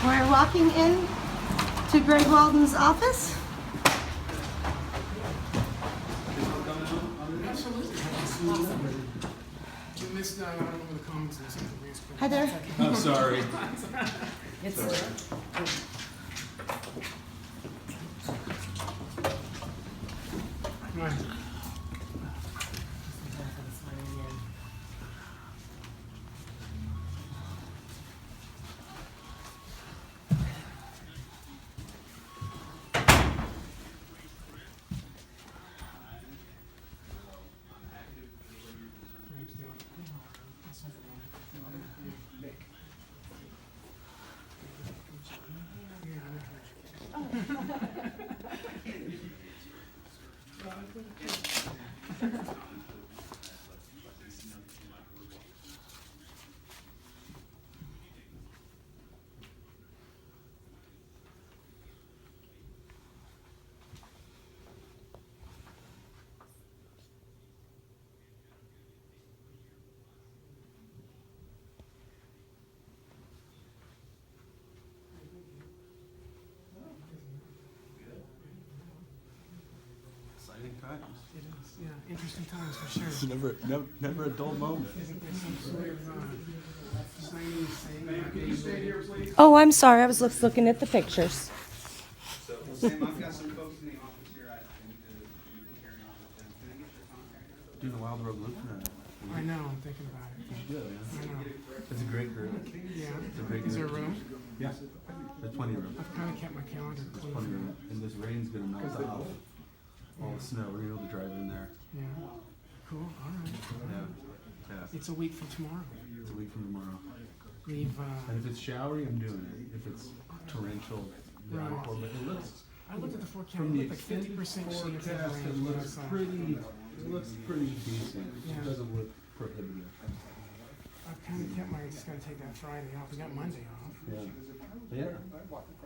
We're walking in to Greg Walden's office. You missed I don't know the comments and something. Hi there. I'm sorry. It's Come on. Exciting times. It is, yeah, interesting times for sure. It's never a dull moment. There's some sort of signing saying can you stay here, please? Oh, I'm sorry. I was looking at the pictures. So, Sam, I've got some folks in the office here. I need to carry on with them. Can I get your contact? Doing a Wild Road Loop tonight. I know, I'm thinking about it. You should, I man. know. It's a great group. Yeah. It's a great Is there group. room? Yeah. There's plenty of room. I've kind of kept my calendar There's clean. plenty of room. And this rain's gonna melt off all the snow. We're gonna be able to drive in there. Yeah. Cool. All right. Yeah. Yeah. It's a week from tomorrow. It's a week from tomorrow. We've And if it's showery, I'm doing it. If it's torrential, downpour, but it looks I looked at the forecast. from It the looked like 50% chance of forecast, it rain. looks pretty. It looks pretty decent. Yeah. It doesn't look prohibitive. I've kind of kept my. Just gotta take that Friday off. We got Monday off. Yeah. Yeah.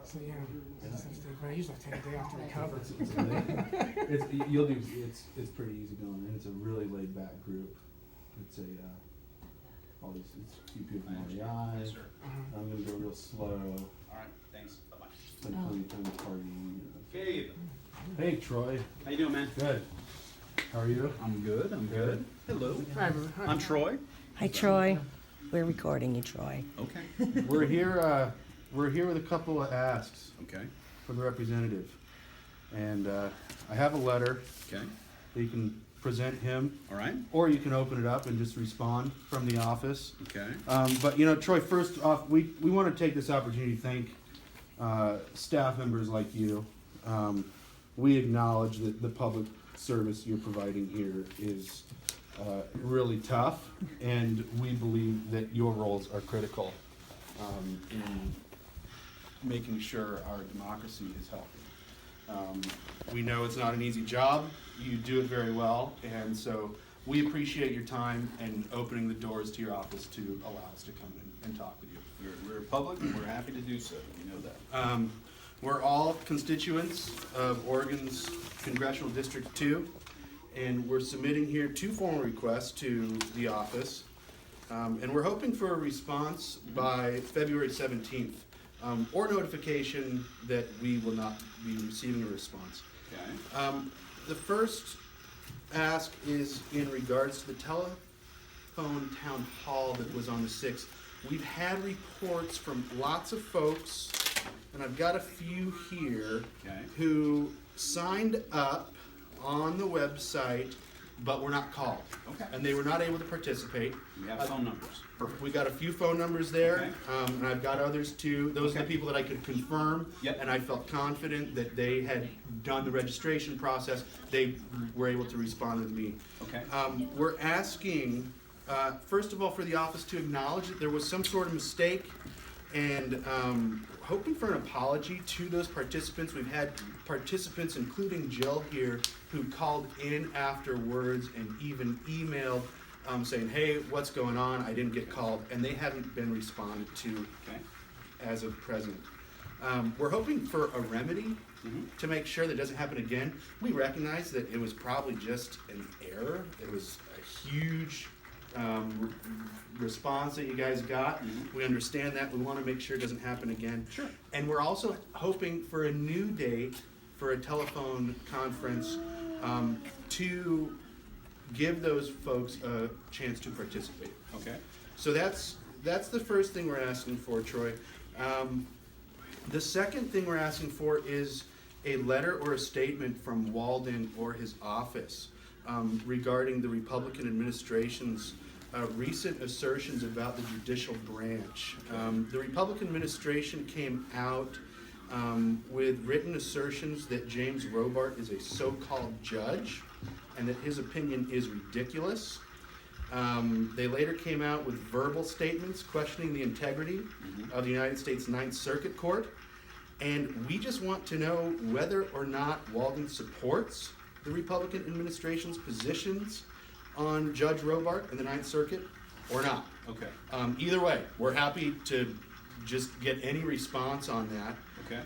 So yeah. But I usually take a day off to recover. It's pretty easy going, and it's a really laid back group. It's all these it's a few people from REI. Yes, sir. I'm gonna go real slow. All right, thanks. Bye-bye. Spend plenty of time partying. Okay. Hey Troy, How you doing, man? good. How are you? I'm good. I'm good. Hello. Hi, everyone. Hi. I'm Troy. Hi, Troy. We're recording you, Troy. Okay. We're here. We're here with a couple of asks Okay. from the representative, and I have a letter Okay. that you can present him, All right. or you can open it up and just respond from the office. Okay. But you know, Troy, first off, we want to take this opportunity to thank staff members like you. We acknowledge that the public service you're providing here is really tough, and we believe that your roles are critical in making sure our democracy is healthy. We know it's not an easy job. You do it very well, and so we appreciate your time and opening the doors to your office to allow us to come in and talk with you. We're public, and we're happy to do so. You know that. We're all constituents of Oregon's Congressional District 2, and we're submitting here 2 formal requests to the office, and we're hoping for a response by February 17th, or notification that we will not be receiving a response. Okay. The first ask is in regards to the telephone town hall that was on the 6th. We've had reports from lots of folks, and I've got a few here, Okay. who signed up on the website but were not called. Okay. And they were not able to participate. We have phone numbers. Perfect. We got a few phone numbers there, Okay. and I've got others too. Those are the Okay. people that I could confirm. Yep. And I felt confident that they had done the registration process. They were able to respond to me. Okay. We're asking, first of all, for the office to acknowledge that there was some sort of mistake, and hoping for an apology to those participants. We've had participants, including Jill here, who called in afterwards and even emailed saying, hey, what's going on? I didn't get called, and they haven't been responded to Okay. as of present. We're hoping for a remedy to make sure that doesn't happen again. We recognize that it was probably just an error. It was a huge response that you guys got. We understand that. We want to make sure it doesn't happen again. Sure. And we're also hoping for a new date for a telephone conference to give those folks a chance to participate. Okay. So that's the first thing we're asking for, Troy. The second thing we're asking for is a letter or a statement from Walden or his office regarding the Republican administration's recent assertions about the judicial branch. The Republican administration came out with written assertions that James Robart is a so-called judge and that his opinion is ridiculous. They later came out with verbal statements questioning the integrity of the United States Ninth Circuit Court. And we just want to know whether or not Walden supports the Republican administration's positions on Judge Robart in the Ninth Circuit or not. Okay. Either way, we're happy to just get any response on that. Okay.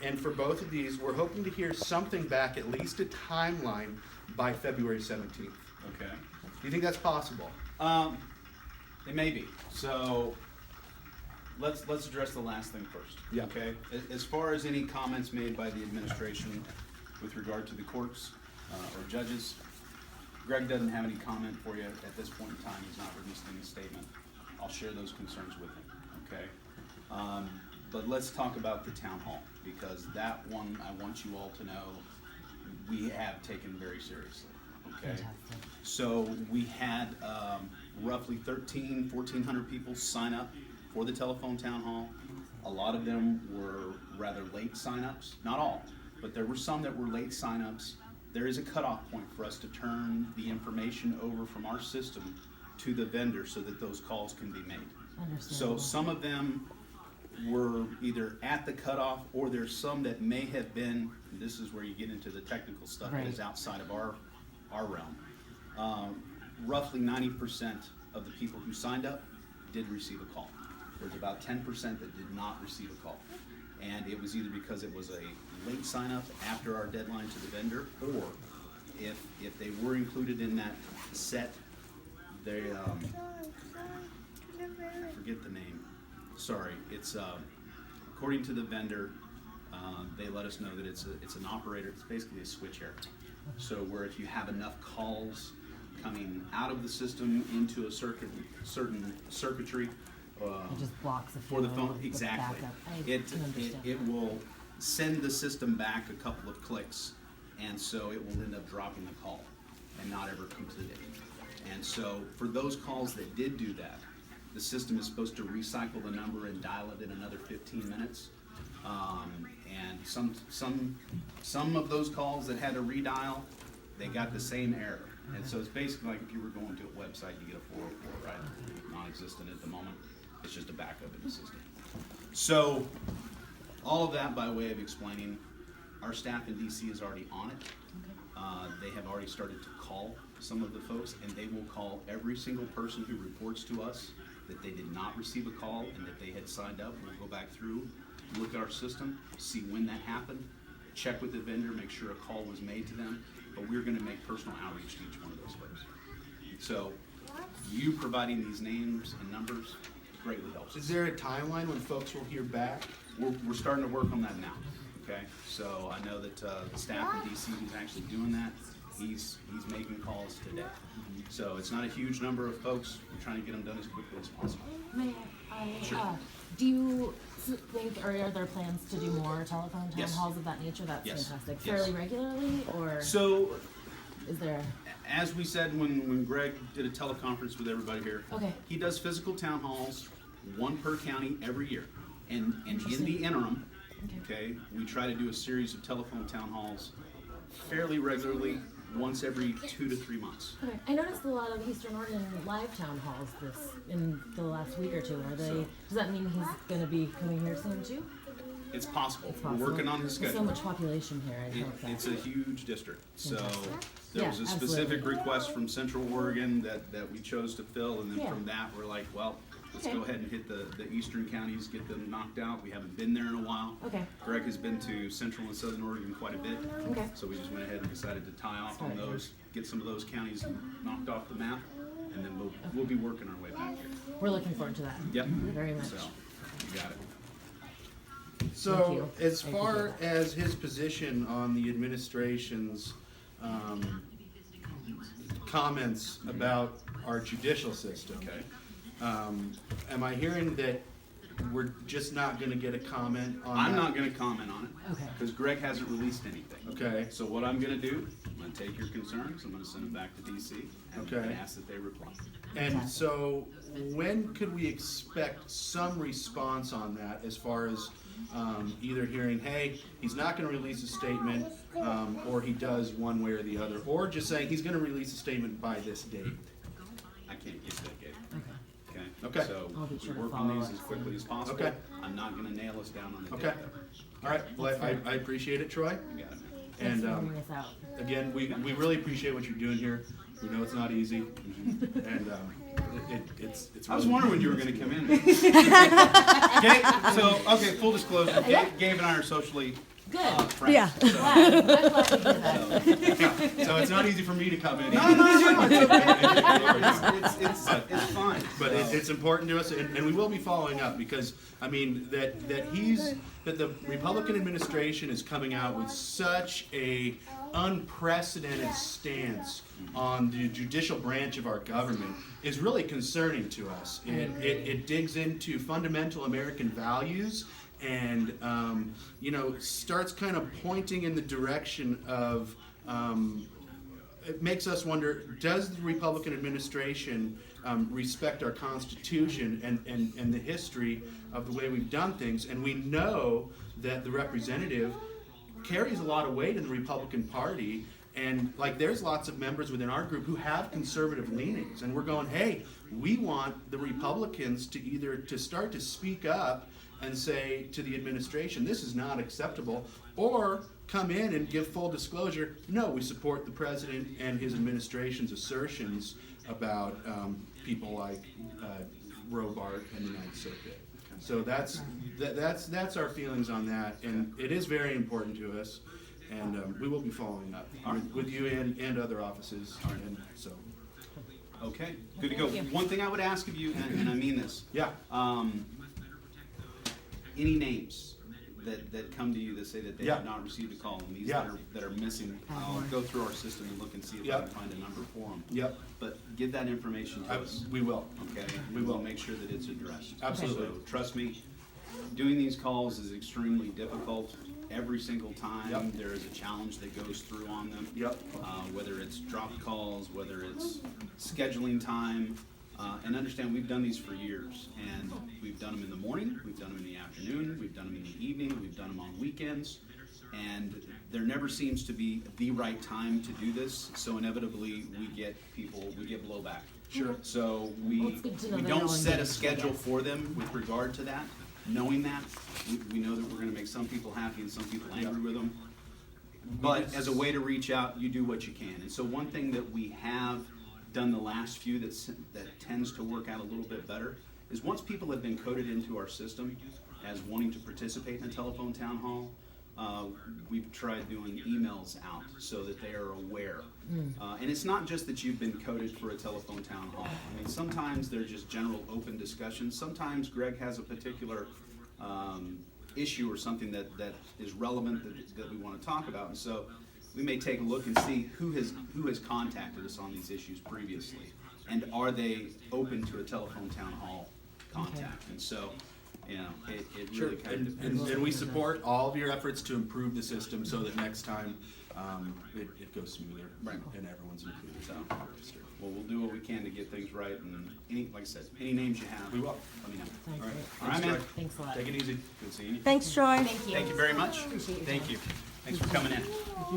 And for both of these, we're hoping to hear something back, at least a timeline, by February 17th. Okay. Do you think that's possible? It may be. So let's address the last thing first. Yeah. Okay. As far as any comments made by the administration with regard to the courts or judges, Greg doesn't have any comment for you at this point in time. He's not released any statement. I'll share those concerns with him. Okay. But let's talk about the town hall, because that one I want you all to know we have taken very seriously. Okay. Fantastic. So we had roughly 1,400 people sign up for the telephone town hall. A lot of them were rather late signups, not all, but there were some that were late signups. There is a cutoff point for us to turn the information over from our system to the vendor so that those calls can be made. So Understandable. some of them were either at the cutoff, or there's some that may have been, and this is where you get into the technical stuff that is Right. outside of our realm. Roughly 90% of the people who signed up did receive a call. There's about 10% that did not receive a call. And it was either because it was a late sign up after our deadline to the vendor, or if they were included in that set, they, I forget the name. Sorry, it's, according to the vendor, they let us know that it's an operator, it's basically a switch error. So where if you have enough calls coming out of the system into a certain circuitry, It just blocks the for the flow phone, with exactly. backup. I It, can understand. it will send the system back a couple of clicks, and so it will end up dropping the call and not ever complete it. And so for those calls that did do that, the system is supposed to recycle the number and dial it in another 15 minutes. And some of those calls that had a redial, they got the same error. And so it's basically like if you were going to a website, you get a 404, right? Non-existent at the moment. It's just a backup in the system. So all of that by way of explaining, our staff in DC is already on it. They have already started to call some of the folks, and they will call every single person who reports to us that they did not receive a call and that they had signed up. We'll go back through, look at our system, see when that happened, check with the vendor, make sure a call was made to them, but we're gonna make personal outreach to each one of those folks. So you providing these names and numbers greatly helps Is us. there a timeline when folks will hear back? We're starting to work on that now, okay? So I know that the staff in DC who's actually doing that, he's making calls today. So it's not a huge number of folks, we're trying to get them done as quickly as possible. May I, Sure. do you think, or are there plans to do more telephone town Yes. halls of that nature? That's Yes. fantastic. Yes. Fairly regularly, or So, is there? as we said when Greg did a teleconference with everybody here, Okay. he does physical town halls, one per county every year. And in Interesting. the interim, Okay. okay, we try to do a series of telephone town halls fairly regularly, once every 2 to 3 months. Okay. I noticed a lot of Eastern Oregon live town halls in the last week or two. Are they? So- Does that mean he's going to be coming here soon too? It's possible. It's We're possible. working on his There's so schedule. much population here. I hope that. It's a huge district, so Fantastic. there Yeah, was a specific absolutely. request from Central Oregon that we chose to fill, and then Yeah. from that, we're like, well, let's Okay. go ahead and hit the eastern counties, get them knocked out. We haven't been there in a while. Okay. Greg has been to Central and Southern Oregon quite a bit. Okay. So we just went ahead and decided to tie off on Sorry. those, get some of those counties knocked off the map. and then we'll be working our way back here. We're looking forward to that. Yep. Very much. So, you got it. Thank So, you. as Thank you. far as his position on the administration's comments about our judicial system, Okay. Am I hearing that we're just not gonna get a comment on that? I'm not gonna comment on it. Okay. Because Greg hasn't released anything. Okay, So what I'm gonna do, I'm gonna take your concerns, I'm gonna send them back to DC and Okay. ask that they reply. and so when could we expect some response on that as far as either hearing, hey, he's not gonna release a statement, or he does one way or the other, or just saying he's gonna release a statement by this date? I can't give that date. Okay. Okay? Okay. So I'll be sure we to work on follow these it. as quickly as possible. Okay. I'm not gonna nail us down on the date Okay. though. All right, well, I appreciate it, Troy. You got it, man. Thanks And for hearing us out. again, we really appreciate what you're doing here. We know it's not easy, and it's. I was really- wondering when you were gonna come in. Okay, full disclosure, Gabe and I are socially Good. friends. Yeah. So- Glad. I'm glad to hear that. So it's not easy for me to come in. It's fine. But it's important to us, and we will be following up, because, I mean, that the Republican administration is coming out with such a unprecedented stance on the judicial branch of our government is really concerning to us. It digs into fundamental American values, and starts kind of pointing in the direction of it makes us wonder, does the Republican administration respect our Constitution and the history of the way we've done things? And we know that the representative carries a lot of weight in the Republican Party, and there's lots of members within our group who have conservative leanings, and we're going, hey, we want the Republicans to start to speak up and say to the administration, this is not acceptable, or come in and give full disclosure, no, we support the president and his administration's assertions about people like Robart and the Ninth Circuit. So that's our feelings on that, and it is very important to us, and we will be following up with you and other offices, and so. Okay, good to go. Thank you. One thing I would ask of you, and I mean this, Yeah, any names that come to you that say that they Yeah. have not received a call, and these Yeah. that are missing, I'll go through our system and look and see if I Yeah. can find a number for them. yep, But give that information to us, we will. okay? We will. Make sure that it's addressed. Absolutely. So, trust me, doing these calls is extremely difficult. Every single time, Yep. there is a challenge that goes through on them. Yep. Whether it's dropped calls, whether it's scheduling time, and understand, we've done these for years, and we've done them in the morning, we've done them in the afternoon, we've done them in the evening, we've done them on weekends, and there never seems to be the right time to do this, so inevitably, we get blowback. Sure. So Well, it's good to know we that don't they're set a engaged, I schedule guess. for them with regard to that, knowing that, we know that we're gonna make some people happy and some people angry with them. But as a way to reach out, you do what you can. And so one thing that we have done the last few that tends to work out a little bit better is once people have been coded into our system as wanting to participate in a telephone town hall, we've tried doing emails out so that they are aware. And it's not just that you've been coded for a telephone town hall. I mean, sometimes they're just general open discussions. Sometimes Greg has a particular issue or something that is relevant that we want to talk about. And so we may take a look and see who has contacted us on these issues previously, and are they open to a telephone town hall contact? And so, it Sure, really kind of and depends. we support all of your efforts to improve the system so that next time it goes smoother, Right. and everyone's included. So, well, we'll do what we can to get things right, and like I said, any names you have, We will. let me know. Sounds All right. great. All right, man. Thanks a lot. Take it easy. Good seeing you. Thanks, Troy. Thank you. Thank you very much. Appreciate your Thank time. you. Thanks for coming in.